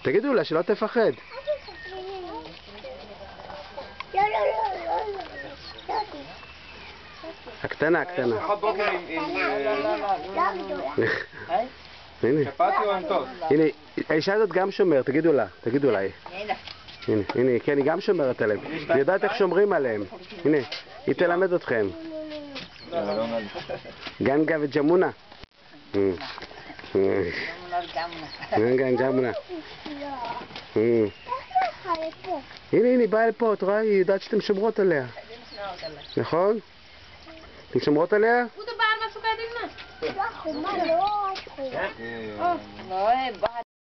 תגידו לה שלא תפחד. הקטנה. הנה, האישה הזאת גם שומר, תגידו לה. הנה, כן, היא גם שומרת עליהם. היא יודעת איך שומרים עליהם. הנה, היא תלמד אתכם. גנגה וג'מונה. ג'מונה. הנה, היא באה לפה, את רואה? היא יודעת שאתם שומרות עליה. נכון? אתם שומרות עליה? Udah bahan masuk aja, Mas. Lah, kumaha lo.